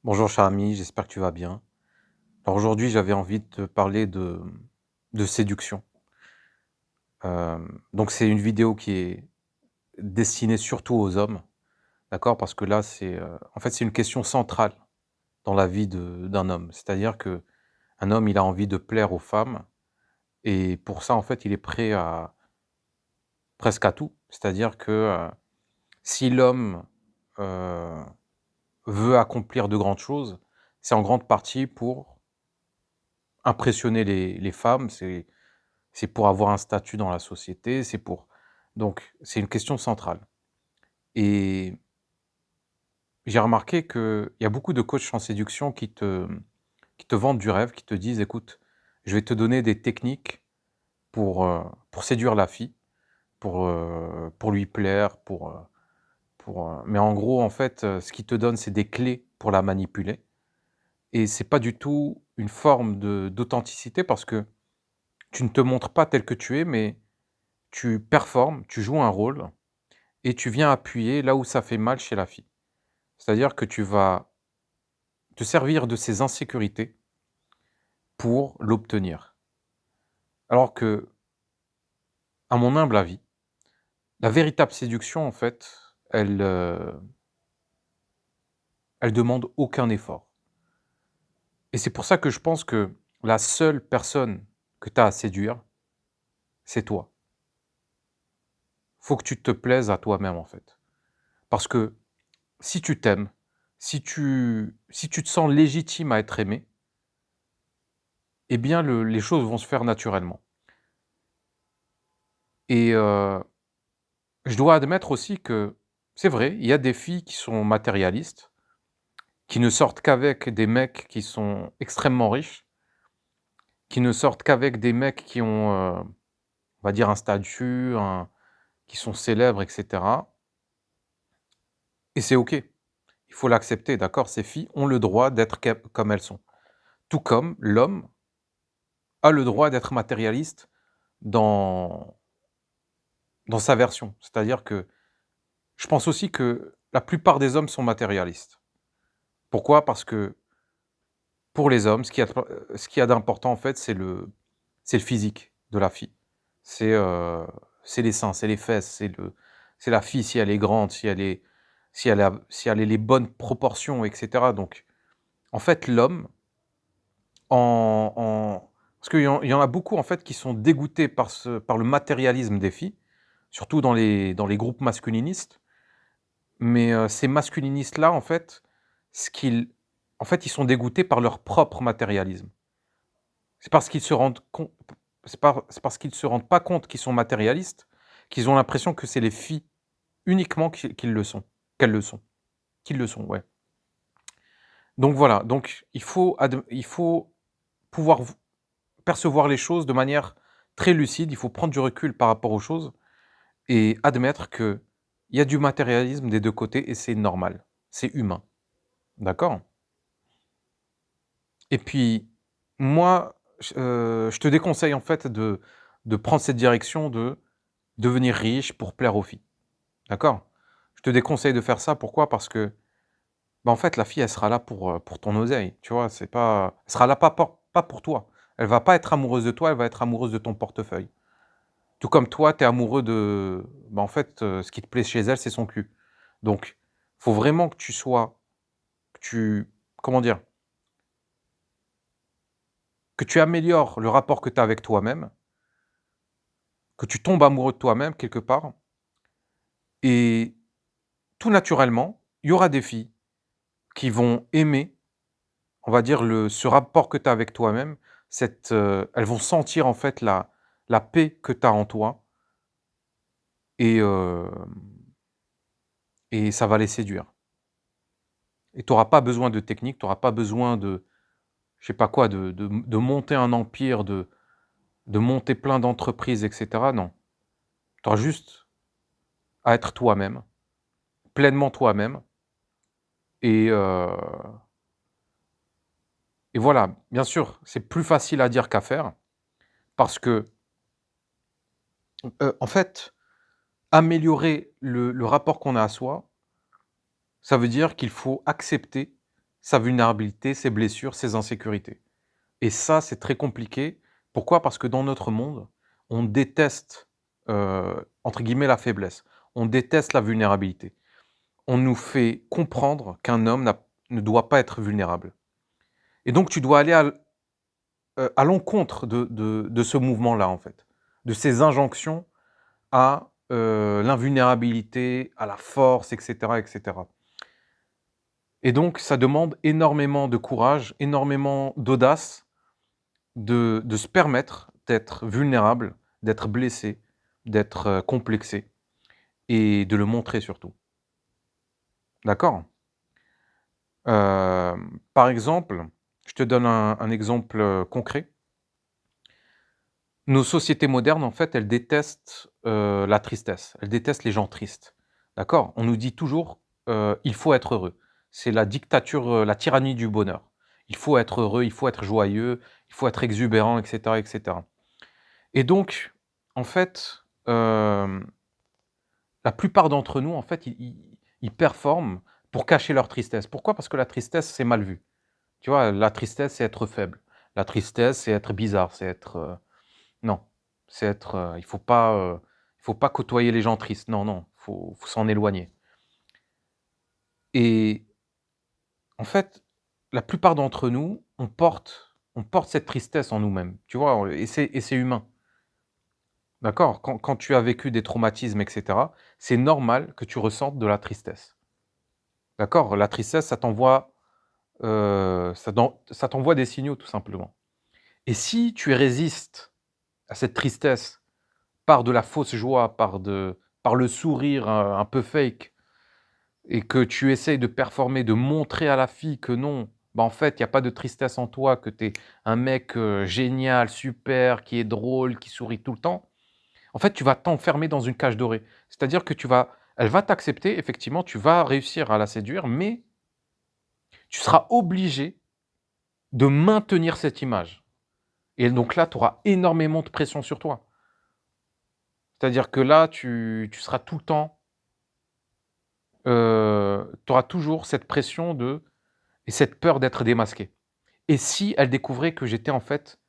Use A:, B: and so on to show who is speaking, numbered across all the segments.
A: Bonjour cher ami, j'espère que tu vas bien. Alors aujourd'hui, j'avais envie de te parler de séduction. Donc c'est une vidéo qui est destinée surtout aux hommes, d'accord? Parce que là, en fait, c'est une question centrale dans la vie d'un homme. C'est-à-dire que un homme, il a envie de plaire aux femmes et pour ça, en fait, il est prêt à presque à tout. C'est-à-dire que si l'homme euh, veut accomplir de grandes choses, c'est en grande partie pour impressionner les femmes, c'est pour avoir un statut dans la société, donc c'est une question centrale et j'ai remarqué qu'il y a beaucoup de coachs en séduction qui te vendent du rêve, qui te disent: «Écoute, je vais te donner des techniques pour séduire la fille, pour lui plaire, mais en gros, en fait, ce qu'ils te donnent, c'est des clés pour la manipuler» et c'est pas du tout une forme de d'authenticité parce que tu ne te montres pas tel que tu es, mais tu performes, tu joues un rôle et tu viens appuyer là où ça fait mal chez la fille. C'est-à-dire que tu vas te servir de ses insécurités pour l'obtenir. Alors que, à mon humble avis, la véritable séduction, en fait, elle demande aucun effort. Et c'est pour ça que je pense que la seule personne que tu as à séduire, c'est toi. Faut que tu te plaises à toi-même, en fait. Parce que si tu t'aimes, si tu te sens légitime à être aimé, eh bien les choses vont se faire naturellement. Et je dois admettre aussi que c'est vrai, il y a des filles qui sont matérialistes, qui ne sortent qu'avec des mecs qui sont extrêmement riches, qui ne sortent qu'avec des mecs qui ont, on va dire un statut, qui sont célèbres et cetera et c'est OK. Il faut l'accepter, d'accord? Ces filles ont le droit d'être comme elles sont. Tout comme l'homme a le droit d'être matérialiste dans dans sa version. C'est-à-dire que je pense aussi que la plupart des hommes sont matérialistes. Pourquoi? Parce que pour les hommes, ce qu'il y a d'important, en fait, c'est le physique de la fille. C'est, heu, c'est les seins, c'est les fesses, c'est la fille si elle est grande, si elle a les bonnes proportions et cetera. Donc en fait, l'homme parce qu'il y en a beaucoup, en fait, qui sont dégoûtés par le matérialisme des filles, surtout dans les groupes masculinistes. Mais ces masculinistes-là, en fait, ce qu'ils en fait, ils sont dégoûtés par leur propre matérialisme. C'est parce qu'ils se rendent com c'est parce qu'ils se rendent pas compte qu'ils sont matérialistes, qu'ils ont l'impression que c'est les filles uniquement qui le sont, qu'elles le sont, qu'ils le sont, ouais. Donc voilà, donc il faut pouvoir percevoir les choses de manière très lucide, il faut prendre du recul par rapport aux choses et admettre qu'il y a du matérialisme des 2 côtés et c'est normal, c'est humain, d'accord? Et puis, moi, je te déconseille en fait de prendre cette direction de devenir riche pour plaire aux filles, d'accord? Je te déconseille de faire ça, pourquoi? Parce que, bah, en fait, la fille, elle sera là pour ton oseille, tu vois? Elle sera là pas pour toi. Elle va pas être amoureuse de toi, elle va être amoureuse de ton portefeuille. Tout comme toi, tu es amoureux en fait, ce qui te plaît chez elle, c'est son cul. Donc, faut vraiment que tu sois que tu comment dire? Que tu améliores le rapport que tu as avec toi-même, que tu tombes amoureux de toi-même quelque part et tout naturellement, il y aura des filles qui vont aimer, on va dire ce rapport que tu as avec toi-même, elles vont sentir en fait la paix que tu as en toi et et ça va les séduire et tu auras pas besoin de technique, tu auras pas besoin de je sais pas quoi, de monter un empire, de monter plein d'entreprises et cetera, non. Tu auras juste à être toi-même, pleinement toi-même et et voilà. Bien sûr, c'est plus facile à dire qu'à faire parce que, en fait, améliorer le rapport qu'on a à soi, ça veut dire qu'il faut accepter sa vulnérabilité, ses blessures, ses insécurités. Et ça, c'est très compliqué. Pourquoi? Parce que dans notre monde, on déteste, entre guillemets, «la faiblesse». On déteste la vulnérabilité. On nous fait comprendre qu'un homme ne doit pas être vulnérable. Et donc tu dois aller à l'encontre de ce mouvement-là, en fait, de ces injonctions à, l'invulnérabilité, à la force, et cetera, et cetera. Et donc ça demande énormément de courage, énormément d'audace de se permettre d'être vulnérable, d'être blessé, d'être, complexé et de le montrer surtout. D'accord? Par exemple, je te donne un exemple, concret. Nos sociétés modernes, en fait, elles détestent, la tristesse. Elles détestent les gens tristes. D'accord? On nous dit toujours, «Il faut être heureux». C'est la dictature, la tyrannie du bonheur. Il faut être heureux, il faut être joyeux, il faut être exubérant, et cetera, et cetera. Et donc, en fait, la plupart d'entre nous, en fait, ils performent pour cacher leur tristesse. Pourquoi? Parce que la tristesse, c'est mal vu. Tu vois? La tristesse, c'est être faible. La tristesse, c'est être bizarre, c'est être, non, c'est être, il faut pas côtoyer les gens tristes. Non, non, faut s'en éloigner. Et en fait, la plupart d'entre nous, on porte cette tristesse en nous-mêmes, tu vois? Et c'est humain. D'accord? Quand tu as vécu des traumatismes et cetera, c'est normal que tu ressentes de la tristesse. D'accord? La tristesse, ça t'envoie des signaux tout simplement. Et si tu résistes à cette tristesse par de la fausse joie, par le sourire un peu fake et que tu essayes de performer, de montrer à la fille que non, bah, en fait, il y a pas de tristesse en toi, que tu es un mec, génial, super, qui est drôle, qui sourit tout le temps. En fait, tu vas t'enfermer dans une cage dorée. C'est-à-dire que elle va t'accepter, effectivement, tu vas réussir à la séduire, mais tu seras obligé de maintenir cette image. Et donc là, tu auras énormément de pression sur toi. C'est-à-dire que là, tu seras tout le temps, tu auras toujours cette pression et cette peur d'être démasqué. Et si elle découvrait que j'étais en fait,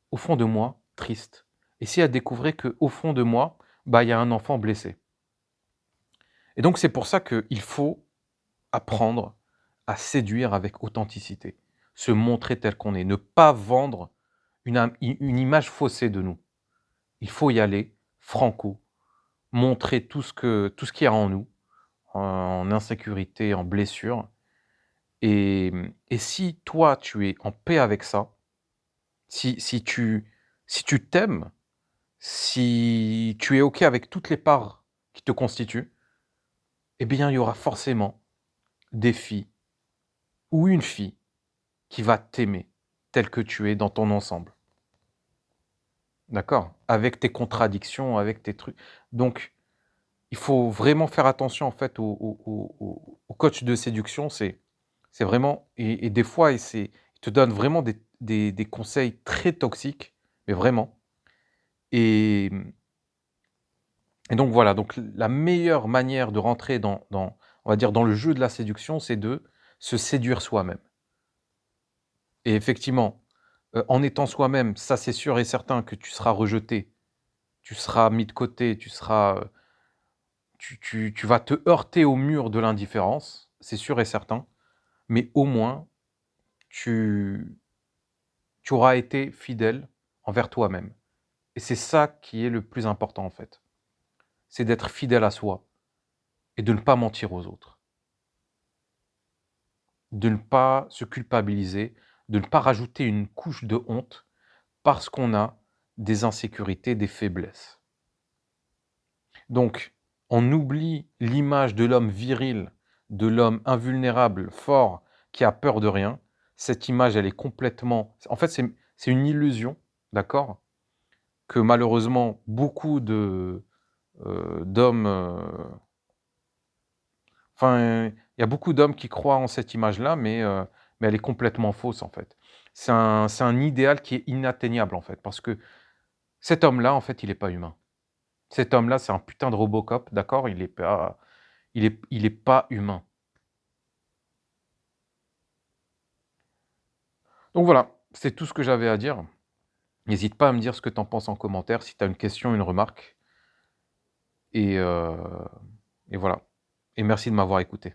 A: au fond de moi, triste? Et si elle découvrait qu'au fond de moi, bah, il y a un enfant blessé? Et donc c'est pour ça qu'il faut apprendre à séduire avec authenticité, se montrer tel qu'on est, ne pas vendre une image faussée de nous. Il faut y aller franco, montrer tout ce qu'il y a en nous, en insécurité, en blessure. Et si toi, tu es en paix avec ça, si tu t'aimes, si tu es OK avec toutes les parts qui te constituent, eh bien, il y aura forcément des filles ou une fille qui va t'aimer tel que tu es dans ton ensemble. D'accord? Avec tes contradictions, avec tes trucs. Donc, il faut vraiment faire attention en fait aux coachs de séduction. C'est vraiment et des fois ils te donnent vraiment des conseils très toxiques, mais vraiment. Et et donc voilà, donc la meilleure manière de rentrer on va dire dans le jeu de la séduction, c'est de se séduire soi-même. Et effectivement, en étant soi-même, ça c'est sûr et certain que tu seras rejeté, tu seras mis de côté, tu vas te heurter au mur de l'indifférence, c'est sûr et certain, mais au moins tu tu auras été fidèle envers toi-même et c'est ça qui est le plus important, en fait. C'est d'être fidèle à soi et de ne pas mentir aux autres, de ne pas se culpabiliser, de ne pas rajouter une couche de honte parce qu'on a des insécurités, des faiblesses. Donc, on oublie l'image de l'homme viril, de l'homme invulnérable, fort, qui a peur de rien. Cette image, elle est complètement en fait, c'est une illusion, d'accord? Que malheureusement beaucoup d'hommes, enfin, il y a beaucoup d'hommes qui croient en cette image-là, mais elle est complètement fausse, en fait. C'est un idéal qui est inatteignable, en fait, parce que cet homme-là, en fait, il est pas humain. Cet homme-là, c'est un putain de Robocop, d'accord? Il est pas humain. Donc voilà, c'est tout ce que j'avais à dire. N'hésite pas à me dire ce que tu en penses en commentaire, si tu as une question, une remarque et heu et voilà et merci de m'avoir écouté.